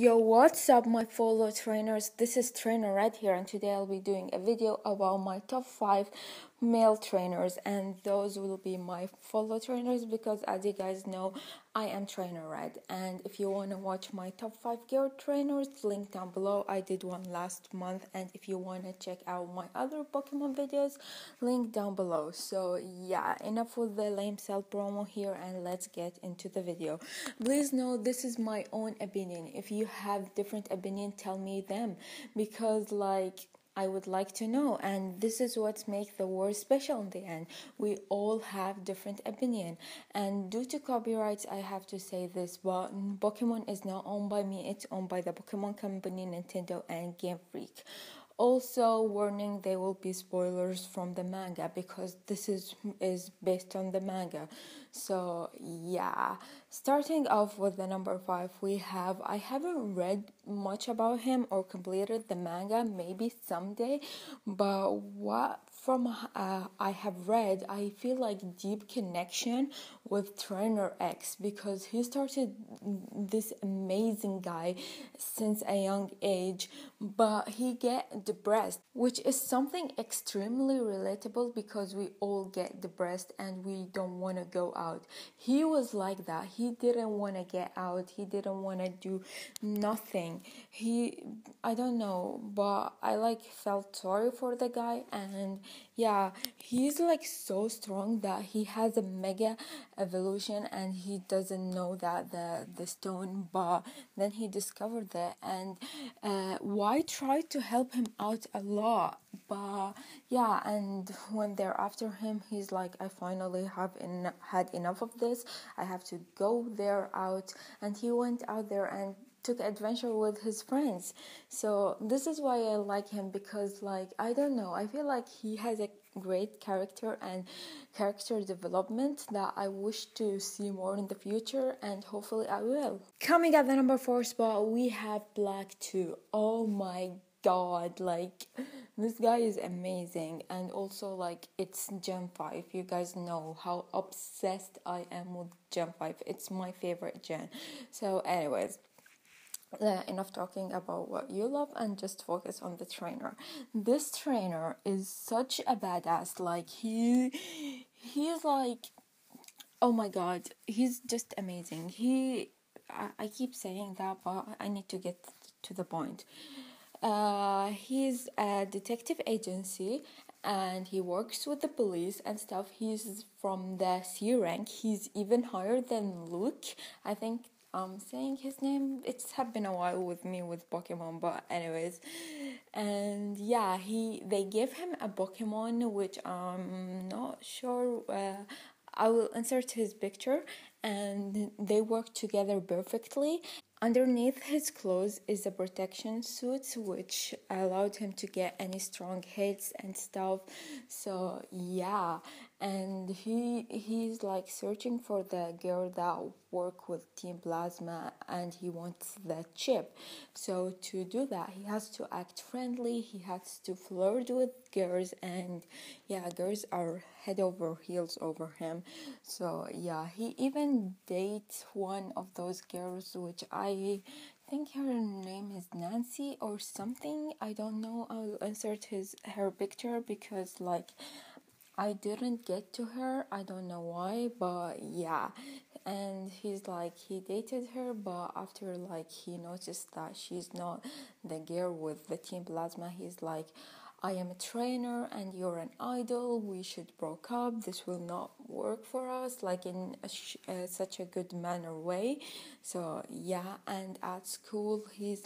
Yo, what's up, my fellow trainers? This is Trainer Red here, and today I'll be doing a video about my top 5 male trainers, and those will be my fellow trainers because, as you guys know, I am Trainer Red. And if you want to watch my top 5 girl trainers, link down below. I did one last month, and if you want to check out my other Pokemon videos, link down below. So yeah, enough with the lame sell promo here, and let's get into the video. Please know this is my own opinion. If you have different opinion, tell me them, because I would like to know, and this is what makes the world special in the end. We all have different opinion, and due to copyrights, I have to say this, but Pokemon is not owned by me, it's owned by the Pokemon Company, Nintendo, and Game Freak. Also, warning, there will be spoilers from the manga because this is based on the manga. So yeah, starting off with the number 5, I haven't read much about him or completed the manga, maybe someday, but what from I have read, I feel like deep connection with Trainer X, because he started this amazing guy since a young age, but he get depressed, which is something extremely relatable because we all get depressed and we don't want to go out. He was like that. He didn't want to get out. He didn't want to do nothing. I don't know, but I felt sorry for the guy, and yeah, he's so strong that he has a mega evolution, and he doesn't know that the stone, but then he discovered that, and Y tried to help him out a lot, but yeah, and when they're after him, he's like, I finally had enough of this. I have to go there out, and he went out there and took adventure with his friends. So this is why I like him, because I don't know, I feel like he has a great character and character development that I wish to see more in the future, and hopefully I will. Coming at the number 4 spot, we have Black 2. Oh my god, this guy is amazing, and also it's Gen 5. You guys know how obsessed I am with Gen 5. It's my favorite gen. So anyways, enough talking about what you love and just focus on the trainer. This trainer is such a badass. He's oh my god, he's just amazing. I keep saying that, but I need to get to the point. He's a detective agency, and he works with the police and stuff. He's from the C rank. He's even higher than Luke. I think saying his name, it's have been a while with me with Pokemon, but anyways, and yeah, they gave him a Pokemon which I'm not sure. I will insert his picture, and they work together perfectly. Underneath his clothes is a protection suit which allowed him to get any strong hits and stuff. So yeah, and he's searching for the girl that work with Team Plasma, and he wants the chip. So to do that, he has to act friendly, he has to flirt with girls, and yeah, girls are head over heels over him. So yeah, he even dates one of those girls, which I think her name is Nancy or something. I don't know. I'll insert her picture because I didn't get to her. I don't know why, but yeah. And he dated her, but after he noticed that she's not the girl with the Team Plasma, he's like, I am a trainer and you're an idol. We should break up. This will not work for us, in such a good manner way. So yeah, and at school, he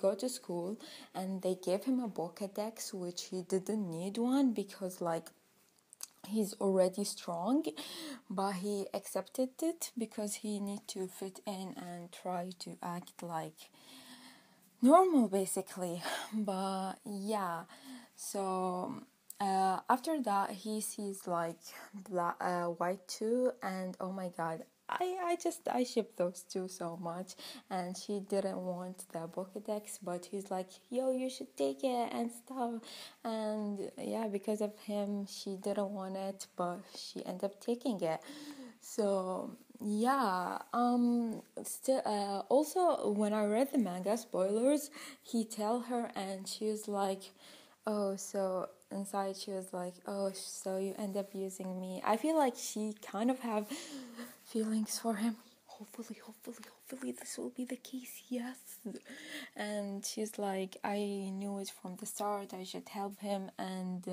go to school, and they gave him a Pokédex, which he didn't need one because he's already strong, but he accepted it because he need to fit in and try to act like normal basically. But yeah, so after that he sees White 2, and oh my god, I ship those two so much. And she didn't want the Pokédex, but he's like, yo, you should take it and stuff. And yeah, because of him, she didn't want it, but she ended up taking it. So yeah, still, also when I read the manga spoilers, he tell her and she was like, oh, so inside she was like, oh, so you end up using me. I feel like she kind of have feelings for him. Hopefully this will be the case, yes. And she's like, I knew it from the start, I should help him. And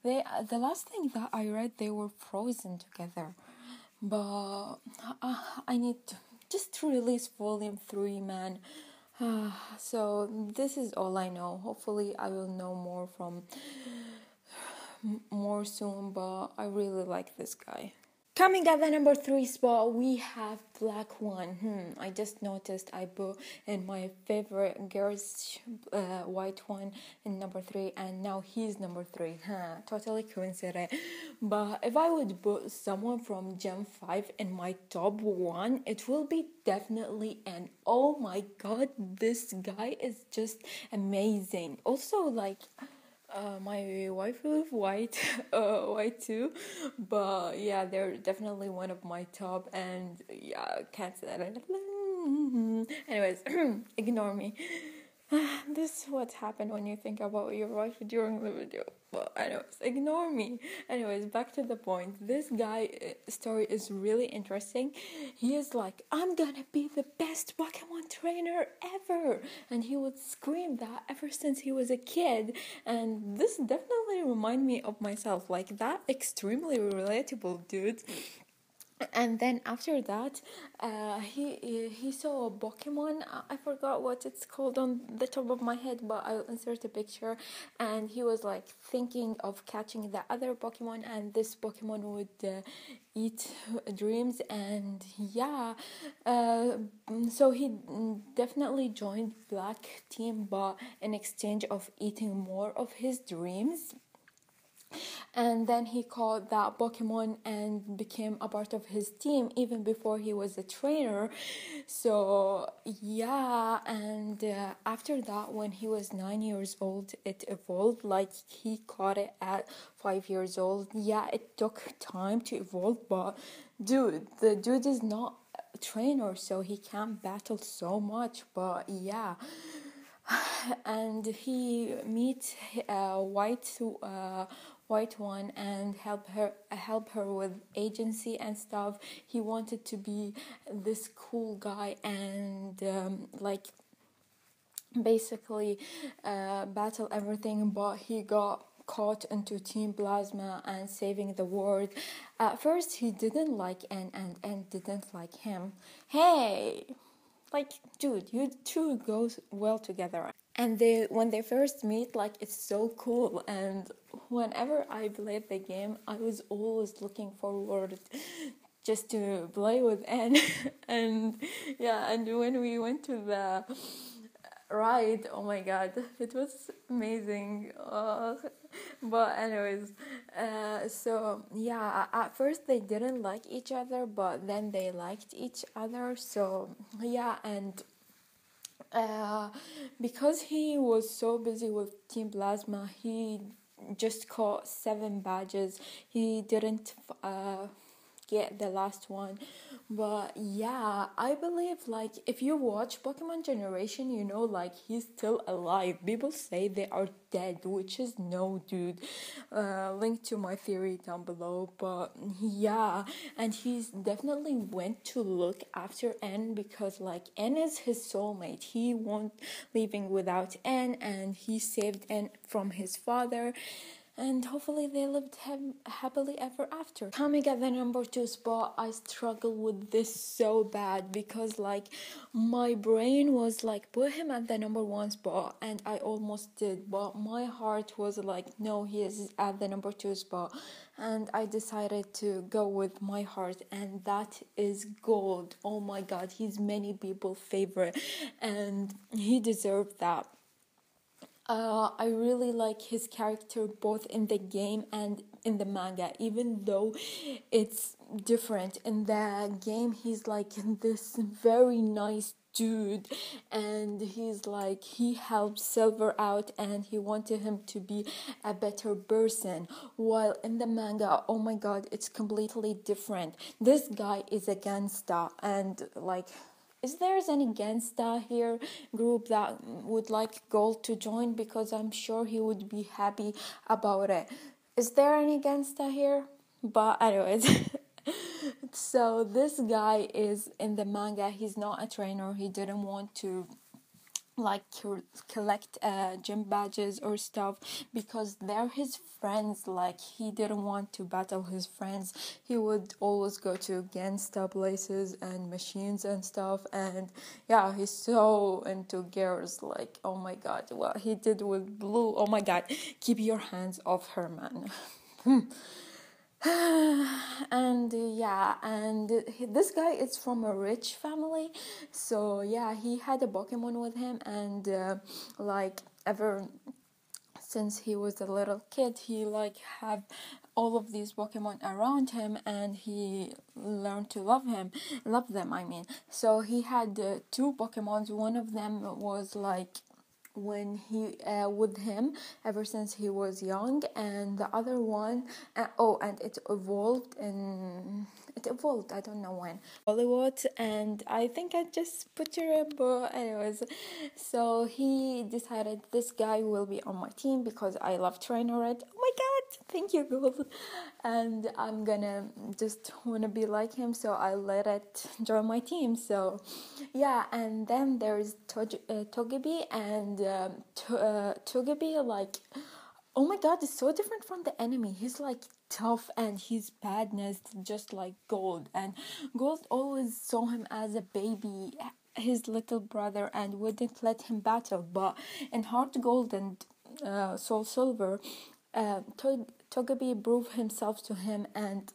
the last thing that I read, they were frozen together. But I need just to release volume 3, man. So this is all I know. Hopefully I will know more from more soon, but I really like this guy. Coming at the number 3 spot, we have Black One. I just noticed I put in my favorite girls White One in number 3, and now he's number 3. Totally coincident. But if I would put someone from Gen 5 in my top 1, it will be definitely an oh my god, this guy is just amazing. Also, like, my wife is white, white too, but yeah, they're definitely one of my top, and yeah, can't say that. Anyways, ignore me. This is what happened when you think about your wife during the video. But anyways, ignore me. Anyways, back to the point. This guy story is really interesting. He is like, I'm gonna be the best Pokemon trainer ever, and he would scream that ever since he was a kid. And this definitely remind me of myself. Like, that extremely relatable, dude. And then after that, he saw a Pokemon. I forgot what it's called on the top of my head, but I'll insert a picture. And he was like thinking of catching the other Pokemon, and this Pokemon would eat dreams. And yeah, so he definitely joined Black Team, but in exchange of eating more of his dreams. And then he caught that Pokemon and became a part of his team even before he was a trainer. So yeah, and after that, when he was 9 years old, it evolved. Like, he caught it at 5 years old. Yeah, it took time to evolve, but the dude is not a trainer, so he can't battle so much. But yeah, and he meets White One and help her with agency and stuff. He wanted to be this cool guy and like basically battle everything, but he got caught into Team Plasma and saving the world. At first he didn't like N, and N didn't like him. Hey, like, dude, you two go well together. And when they first meet, like, it's so cool. And whenever I played the game, I was always looking forward just to play with N. And yeah, and when we went to the ride, oh my god, it was amazing. But anyways, so yeah, at first they didn't like each other, but then they liked each other. So yeah, and because he was so busy with Team Plasma, he just caught 7 badges. He didn't get the last one. But yeah, I believe, like, if you watch Pokemon Generation, you know, like, he's still alive. People say they are dead, which is no, dude. Link to my theory down below. But yeah, and he's definitely went to look after N, because like N is his soulmate. He won't leaving without N, and he saved N from his father. And hopefully they lived happily ever after. Coming at the number 2 spot, I struggle with this so bad, because like my brain was like, put him at the number 1 spot, and I almost did, but my heart was like, no, he is at the number 2 spot, and I decided to go with my heart, and that is Gold. Oh my god, he's many people's favorite, and he deserved that. I really like his character both in the game and in the manga, even though it's different. In the game, he's like this very nice dude, and he's like, he helps Silver out and he wanted him to be a better person, while in the manga, oh my god, it's completely different. This guy is a gangsta, and like, is there any gangsta here group that would like Gold to join? Because I'm sure he would be happy about it. Is there any gangsta here? But anyways, so this guy is in the manga. He's not a trainer. He didn't want to like collect gym badges or stuff because they're his friends. Like, he didn't want to battle his friends. He would always go to gangsta places and machines and stuff, and yeah, he's so into girls. Like, oh my god, what he did with Blue, oh my god, keep your hands off her, man. And yeah, and this guy is from a rich family, so yeah, he had a Pokemon with him, and like, ever since he was a little kid, he like have all of these Pokemon around him, and he learned to love them, I mean. So he had two Pokemons. One of them was like when he with him ever since he was young, and the other one and it evolved, I don't know when, Hollywood, and I think I just butchered it, but anyways, so he decided this guy will be on my team because I love Trainer Red. Oh my god, thank you, Gold. And I'm gonna just wanna be like him, so I let it join my team. So yeah, and then there's Togepi, and Togepi, like, oh my god, it's so different from the enemy. He's like tough and he's badness, just like Gold. And Gold always saw him as a baby, his little brother, and wouldn't let him battle. But in Heart Gold and Soul Silver, Togepi proved himself to him and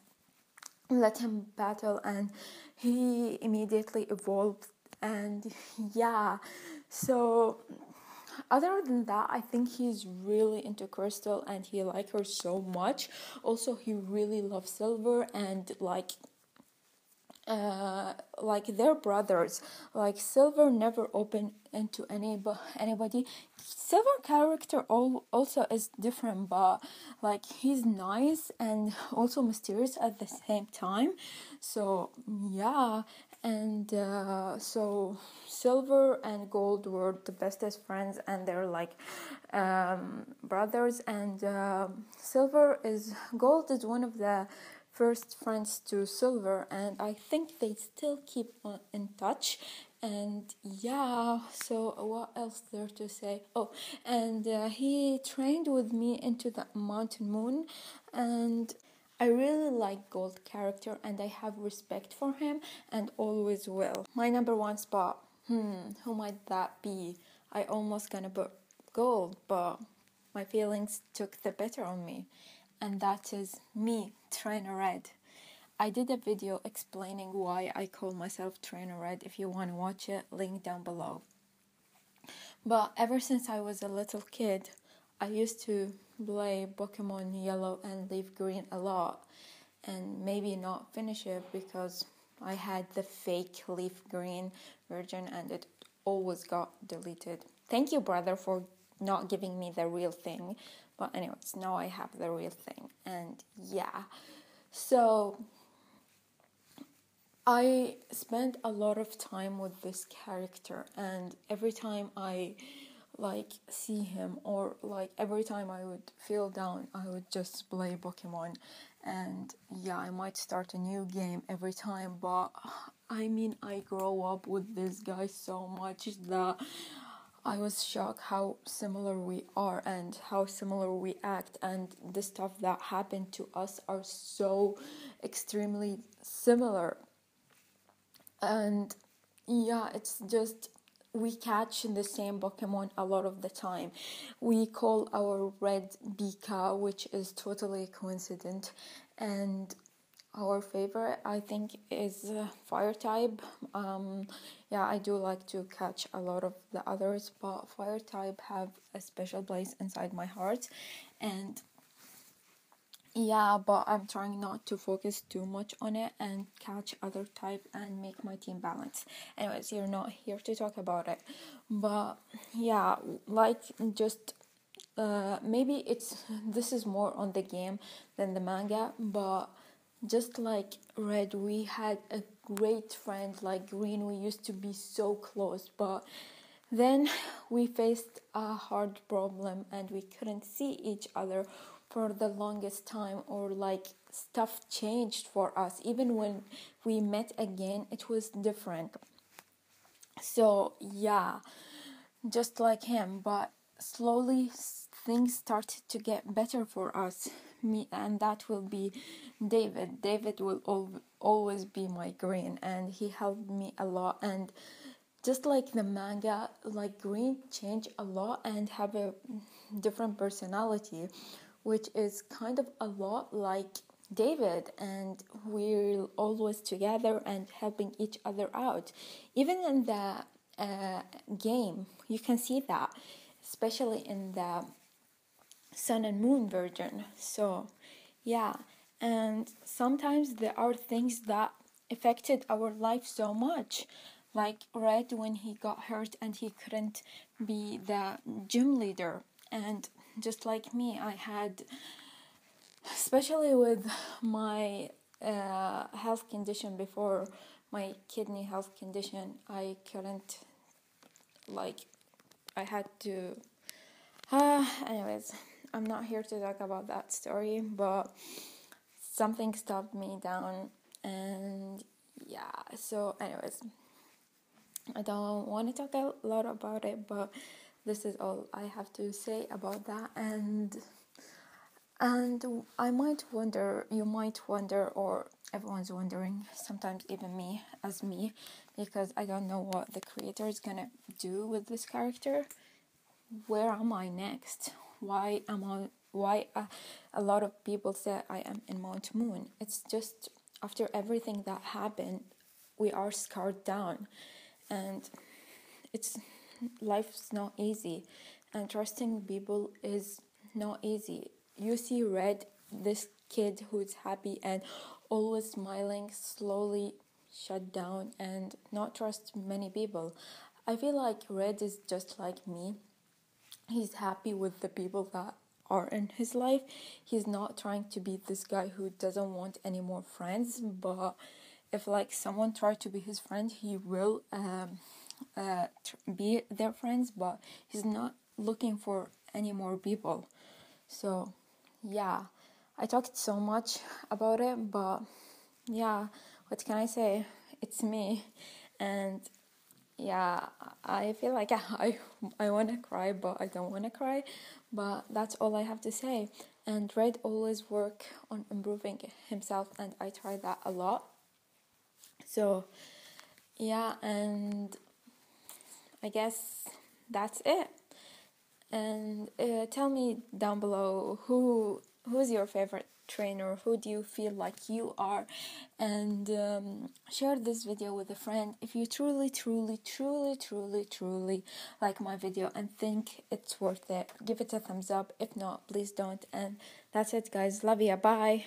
let him battle, and he immediately evolved. And yeah, so other than that, I think he's really into Crystal and he likes her so much. Also, he really loves Silver, and like they're brothers. Like, Silver never opened into anybody. Silver character also is different, but like, he's nice and also mysterious at the same time. So yeah, and so Silver and Gold were the bestest friends, and they're like brothers. And Gold is one of the first friends to Silver, and I think they still keep in touch. And yeah, so what else there to say? Oh, and he trained with me into the Mountain Moon, and I really like Gold character, and I have respect for him and always will. My number one spot, who might that be? I almost gonna put Gold, but my feelings took the better on me, and that is me, Trainer Red. I did a video explaining why I call myself Trainer Red. If you want to watch it, link down below. But ever since I was a little kid, I used to play Pokemon Yellow and Leaf Green a lot, and maybe not finish it because I had the fake Leaf Green version and it always got deleted. Thank you, brother, for not giving me the real thing. But anyways, now I have the real thing. And yeah, so I spent a lot of time with this character, and every time I like see him, or like every time I would feel down, I would just play Pokemon. And yeah, I might start a new game every time, but I mean, I grow up with this guy so much that I was shocked how similar we are and how similar we act, and the stuff that happened to us are so extremely similar. And yeah, it's just, we catch the same Pokemon a lot of the time. We call our red Pika, which is totally coincident, and our favorite, I think, is fire type. Yeah, I do like to catch a lot of the others, but fire type have a special place inside my heart. And yeah, but I'm trying not to focus too much on it and catch other type and make my team balance. Anyways, you're not here to talk about it, but yeah, like just maybe this is more on the game than the manga, but just like Red, we had a great friend like Green. We used to be so close, but then we faced a hard problem and we couldn't see each other for the longest time, or like stuff changed for us. Even when we met again, it was different. So, yeah, just like him, but slowly things started to get better for us. Me, and that will be David. David will always be my Green, and he helped me a lot. And just like the manga, like Green changed a lot and have a different personality, which is kind of a lot like David, and we're always together and helping each other out. Even in the game, you can see that, especially in the Sun and Moon version. So, yeah, and sometimes there are things that affected our life so much, like Red when he got hurt and he couldn't be the gym leader, and just like me, I had, especially with my health condition before, my kidney health condition, I couldn't, like, I had to anyways, I'm not here to talk about that story, but something stopped me down, and yeah, so anyways, I don't want to talk a lot about it, but this is all I have to say about that. And I might wonder, you might wonder, or everyone's wondering, sometimes even me, because I don't know what the creator is gonna do with this character. Where am I next? Why a lot of people say I am in Mount Moon? It's just after everything that happened, we are scarred down, and it's life's not easy, and trusting people is not easy. You see Red, this kid who's happy and always smiling, slowly shut down and not trust many people. I feel like Red is just like me. He's happy with the people that are in his life. He's not trying to be this guy who doesn't want any more friends, but if like someone tried to be his friend, he will be their friends, but he's not looking for any more people. So yeah, I talked so much about it, but yeah, what can I say? It's me. And yeah, I feel like I want to cry, but I don't want to cry. But that's all I have to say. And Red always work on improving himself, and I try that a lot. So yeah, and I guess that's it. And tell me down below who's your favorite trainer, who do you feel like you are, and share this video with a friend if you truly like my video and think it's worth it. Give it a thumbs up. If not, please don't. And that's it, guys. Love ya. Bye.